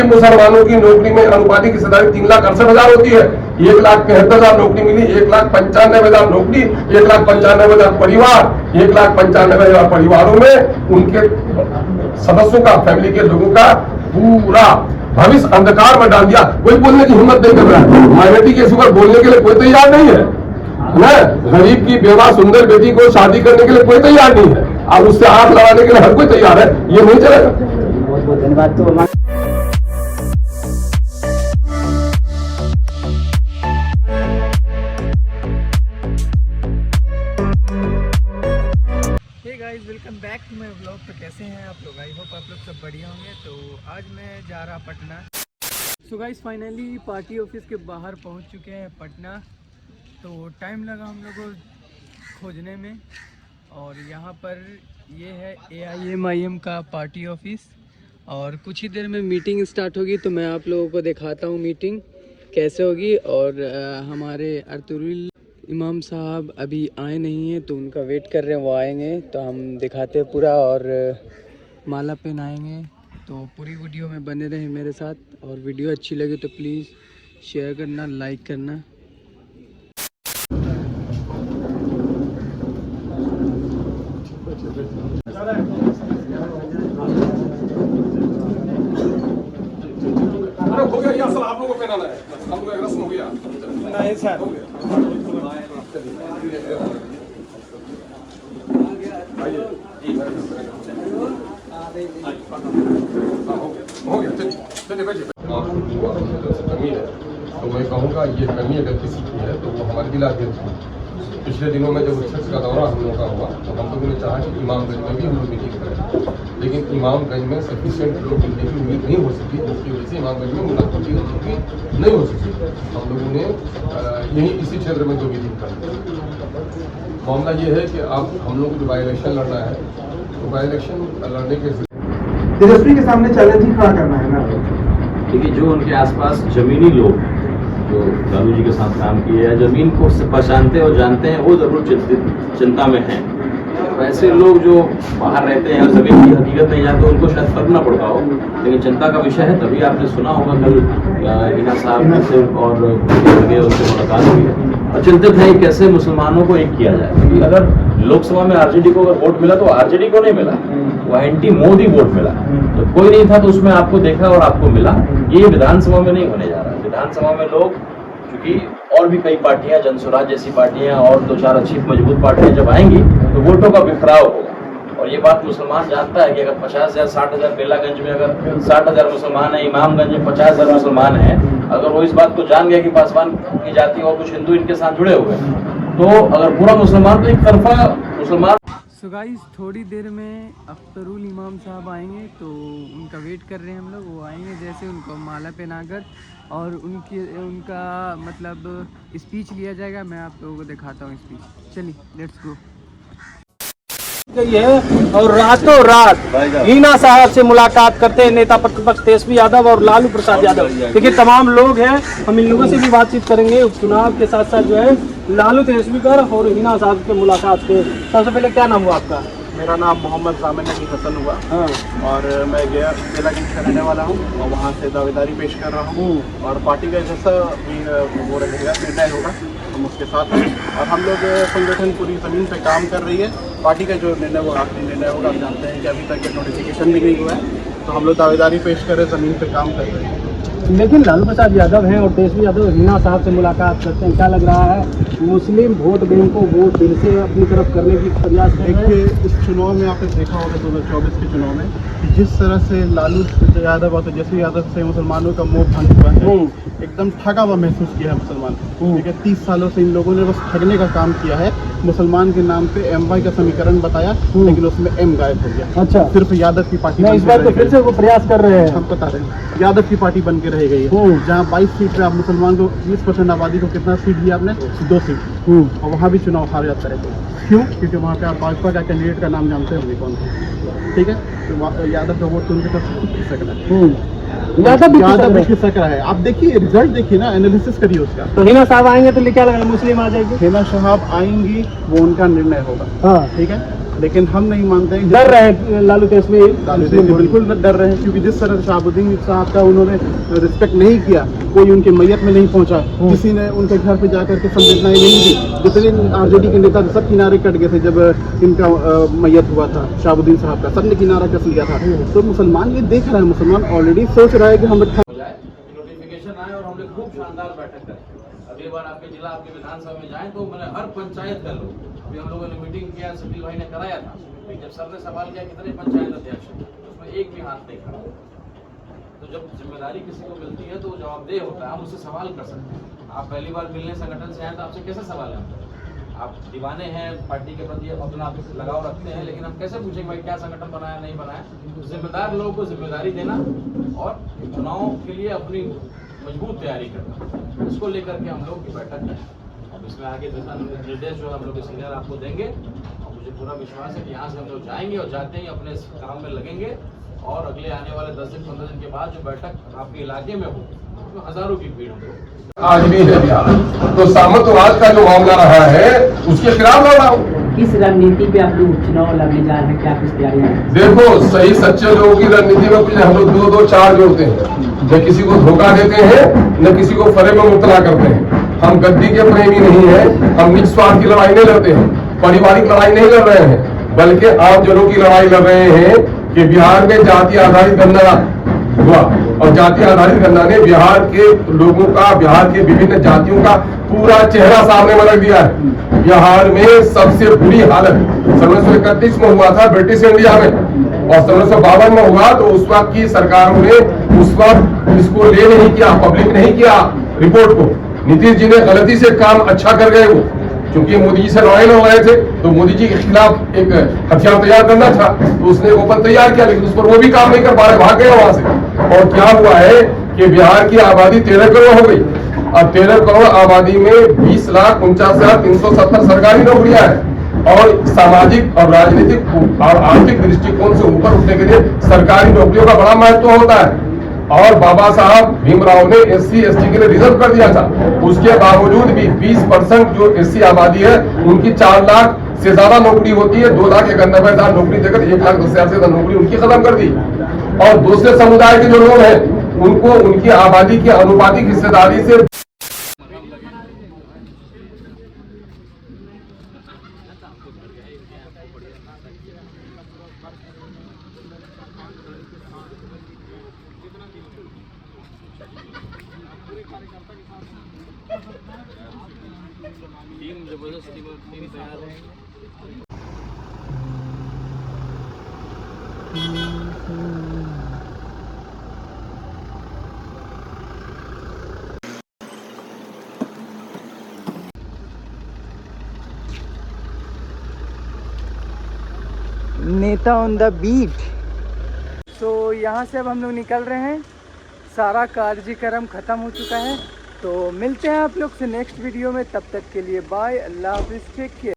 मुसलमानों की नौकरी में अनुपातिक हिस्सेदारी 3,68,000 होती है। 1,73,000 नौकरी मिली, 1,95,000 नौकरी, 1,95,000 परिवार, 1,95,000 परिवारों में उनके सदस्यों का, फैमिली के लोगों का पूरा भविष्य अंधकार में डाल दिया। कोई बोलने की हिम्मत नहीं कर रहा है। माइनॉरिटी के ऊपर बोलने के लिए कोई तैयार नहीं है। गरीब की बेवा सुंदर बेटी को शादी करने के लिए कोई तैयार नहीं है, और उससे हाथ लगाने के लिए हर कोई तैयार है। ये नहीं चलेगा। बहुत बहुत धन्यवाद। तो guys, welcome back to my vlog. तो कैसे हैं आप लोग? आई होप आप लोग सब बढ़िया होंगे। तो आज मैं जा रहा Patna. So guys, finally party office के बाहर पहुंच चुके हैं पटना। तो टाइम लगा हम लोग को खोजने में, और यहाँ पर ये है AIMIM का पार्टी ऑफिस, और कुछ ही देर में मीटिंग स्टार्ट होगी। तो मैं आप लोगों को दिखाता हूँ मीटिंग कैसे होगी। और हमारे अर्तुरुल इमाम साहब अभी आए नहीं हैं, तो उनका वेट कर रहे हैं, वो आएंगे तो हम दिखाते हैं पूरा, और माला पहनाएंगे। तो पूरी वीडियो में बने रहें मेरे साथ, और वीडियो अच्छी लगे तो प्लीज़ शेयर करना, लाइक करना। हो गया, असल आप लोगों को पहनाना है, हम लोग एक रस्म हो गया। नहीं सर, हो गया। चलिए बैठिए। कमी है तो मैं कहूँगा, ये कमी अगर किसी की है तो वो हमारे जिलाध्यक्ष हैं। पिछले दिनों में जब अध्यक्ष का दौरा हम लोगों का हुआ तो हम लोगों ने चाहा कि इमामगंज में भी हम लोग मीटिंग करें, लेकिन इमामगंज में सफिशिएंट लोग मिलने की उम्मीद नहीं हो सकी, जिसकी वजह से इमामगंज में मुलाकात नहीं हो सकी। हम लोगों ने यहीं इसी क्षेत्र में 2 मीटिंग कर। मामला ये है कि अब हम लोग को बाई इलेक्शन लड़ना है, तो बाई इलेक्शन लड़ने के तेजस्वी के सामने चैलेंज ही खड़ा करना है ना। देखिए, जो उनके आसपास जमीनी लोग जो लालू जी के साथ काम किए या जमीन को पहचानते और जानते हैं, वो जरूर चिंता में हैं। वैसे लोग जो बाहर रहते हैं और जमीन की हकीकत नहीं जानते, उनको शायद फर्क ना पड़ता हो, लेकिन चिंता का विषय है। तभी आपने सुना होगा कल हिना साहब से और उनसे मुलाकात हुई है, और चिंतित है कैसे मुसलमानों को एक किया जाए। क्योंकि अगर लोकसभा में RJD को अगर वोट मिला तो RJD को नहीं मिला, वो एंटी मोदी वोट मिला। तो कोई नहीं था तो उसमें आपको देखा और आपको मिला। ये विधानसभा में नहीं होने जा रहा है। विधानसभा में लोग, क्योंकि और भी कई पार्टियां, जनसुराज जैसी पार्टियां और 2-4 अच्छी मजबूत पार्टियां जब आएंगी तो वोटों का बिखराव होगा। और ये बात मुसलमान जानता है कि अगर 50,000 60,000 बेलागंज में अगर 60,000 मुसलमान है, इमामगंज में 50,000 मुसलमान है, अगर वो इस बात को जान गया कि पासवान की जाति और कुछ हिंदू इनके साथ जुड़े हुए हैं, तो अगर पूरा मुसलमान तो एक तरफा मुसलमान। सो गाइस, थोड़ी देर में अख्तरुल इमाम साहब आएंगे, तो उनका वेट कर रहे हैं हम लोग। वो आएंगे जैसे उनको माला पहनाकर, और उनका मतलब स्पीच लिया जाएगा। मैं आप लोगों को दिखाता हूँ स्पीच। चलिए, लेट्स गो। है और रातों रात हिना साहब से मुलाकात करते हैं नेता प्रतिपक्ष तेजस्वी यादव और लालू प्रसाद यादव। देखिए, तमाम लोग हैं, हम इन लोगों से भी बातचीत करेंगे उपचुनाव के साथ साथ। जो है लालू तेजस्वी कर और हिना साहब से मुलाकात के। सबसे पहले क्या नाम हुआ आपका? मेरा नाम मोहम्मद सामिन नकी हसन हुआ। हाँ। और मैं गया बेलागंज का रहने वाला हूँ, और वहाँ से दावेदारी पेश कर रहा हूँ। और पार्टी का जैसा भी वो रहेगा, निर्णय होगा, हम उसके साथ हैं। और हम लोग संगठन पूरी ज़मीन पे काम कर रही है। पार्टी का जो निर्णय वो आखिरी निर्णय होगा। आप जानते हैं कि अभी तक नोटिफिकेशन भी नहीं हुआ है, तो हम लोग दावेदारी पेश कर रहे, ज़मीन पे काम कर रहे हैं। लेकिन लालू प्रसाद यादव हैं और तेजस्वी यादव हिना साहब से मुलाकात करते हैं, क्या लग रहा है? मुस्लिम वोट बैंक को वो फिर से अपनी तरफ करने की प्रयास कर रहे हैं। इस चुनाव में आपने देखा होगा 2024 के चुनाव में जिस तरह से लालू यादव और तेजस्वी यादव से मुसलमानों का मोह भंग हुआ है, एकदम ठगा हुआ महसूस किया है मुसलमान। देखिए, 30 सालों से इन लोगों ने बस ठगने का काम किया है। मुसलमान के नाम पे MY का समीकरण बताया, लेकिन उसमें M गायब हो गया। अच्छा, सिर्फ यादव की पार्टी इस बार तो फिर से वो प्रयास कर रहे हैं। हम बता रहे हैं, यादव की पार्टी बन के रह गई है। जहाँ 22 सीट पे आप मुसलमान को 20% आबादी को कितना सीट दिया आपने? 2 सीट। और वहाँ भी चुनाव हार जाता है। क्यों? क्योंकि वहाँ पे आप भाजपा का कैंडिडेट का नाम जानते होंगे कौन है, ठीक है? तो यादव का वोट तो उनके तरफ खिसक रहा है। यादव भी खिसक रहा है। आप देखिए, रिजल्ट देखिए ना, एनालिसिस करिए उसका। तो हिना साहब आएंगे तो क्या लगा, मुस्लिम आ जाएगी? हिना साहब आएंगी, वो उनका निर्णय होगा। हाँ, ठीक है। लेकिन हम नहीं मानते हैं। डर रहे हैं लालू तेजस्वी बिल्कुल डर रहे हैं, क्योंकि जिस तरह शहाबुद्दीन साहब का उन्होंने रिस्पेक्ट नहीं किया, कोई उनके मैयत में नहीं पहुंचा, किसी ने उनके घर पे जाकर के संवेदनाएं नहीं दी। जितने आरजेडी के नेता सब किनारे कट गए थे जब इनका मैयत हुआ था, शहाबुद्दीन साहब का सबने किनारा कस लिया था। तो मुसलमान ये देख रहा है, मुसलमान ऑलरेडी सोच रहा है कि हम नोटिफिकेशन आए और हमने खूब शानदार बैठक करी। अगली बार आपके जिला, आपके विधानसभा में जाएं तो मैंने हर पंचायत का लोग, अभी हम लोगों ने मीटिंग किया, सकील भाई ने कराया था, जब सर ने सवाल किया कितने पंचायत अध्यक्ष हैं, उसमें एक भी हाथ नहीं खड़ा। तो जब जिम्मेदारी किसी को मिलती है तो वो जवाबदेह होता है, हम उससे सवाल कर सकते हैं। आप पहली बार मिलने संगठन से आए तो आपसे कैसे सवाल है? आप दीवाने हैं पार्टी के प्रति, अपना आप लगाव रखते हैं, लेकिन हम कैसे पूछेंगे भाई क्या संगठन बनाया नहीं बनाया? तो जिम्मेदार लोगों को जिम्मेदारी देना और चुनाव के लिए अपनी मजबूत तैयारी करना, इसको लेकर के हम लोग की बैठक है। अब इसमें आगे दिशा निर्देश जो हम लोग के सीनियर आपको देंगे, और मुझे पूरा विश्वास है कि यहाँ से हम लोग जाएंगे और जाते ही अपने काम में लगेंगे, और अगले आने वाले 10 दिन 15 दिन के बाद जो बैठक आपके इलाके में हो तो हजारों की भीड़ हो। आज भी है बिहार, तो सामंतवाद का जो मामला रहा है उसके खिलाफ लड़ रहा हूँ। किस रणनीति पे आप लोग चुनाव लड़ने जा रहे हैं, क्या कुछ तैयारियां हैं? देखो, सही सच्चे लोगों की रणनीति में कुछ हम लोग 2-2 4 जोड़ते हैं, न किसी को धोखा देते हैं, न किसी को फरे में मुब्तला करते हैं। हम गद्दी के प्रेमी नहीं है, हम निज स्वार्थ की लड़ाई नहीं लड़ते हैं, पारिवारिक लड़ाई नहीं लड़ रहे हैं, बल्कि आम जनों की लड़ाई लड़ रहे हैं कि बिहार में जाति आधारित गणना हुआ, और जाति आधारित गणना ने बिहार के लोगों का, बिहार के विभिन्न जातियों का पूरा चेहरा सामने में रख दिया है। बिहार में सबसे बुरी हालत 1931 में हुआ था ब्रिटिश इंडिया में, और 1952 में हुआ, तो उस वक्त की सरकारों ने उस वक्त इसको ले नहीं किया, पब्लिक नहीं किया रिपोर्ट को। नीतीश जी ने गलती से काम अच्छा कर गए वो, क्योंकि मोदी जी से लड़ाई लड़ रहे थे, तो मोदी जी के खिलाफ एक हथियार तैयार करना था, तो उसने ओपन तैयार किया, लेकिन उस पर वो भी काम नहीं कर पा रहे, भाग गए वहां से। और क्या हुआ है कि बिहार की आबादी 13 करोड़ हो गई। अब 13 करोड़ आबादी में 20,49,370 सरकारी नौकरियां हैं, और सामाजिक और राजनीतिक और आर्थिक दृष्टिकोण से ऊपर उठने के लिए सरकारी नौकरियों का बड़ा महत्व होता है। और बाबा साहब भीमराव ने SC ST के लिए रिजर्व कर दिया था, उसके बावजूद भी 20% जो SC आबादी है उनकी 4 लाख से ज्यादा नौकरी होती है, 2,91,000 नौकरी देकर 1,10,000 से ज्यादा नौकरी उनकी खत्म कर दी। और दूसरे समुदाय के जो लोग हैं उनको उनकी आबादी की अनुपातिक हिस्सेदारी से टीम जबरदस्त टीम तैयार है। नेता ऑन द बीट। तो यहाँ से अब हम लोग निकल रहे हैं, सारा कार्यक्रम ख़त्म हो चुका है। तो मिलते हैं आप लोग से नेक्स्ट वीडियो में, तब तक के लिए बाय, अल्लाह हाफिज़, टेक केयर।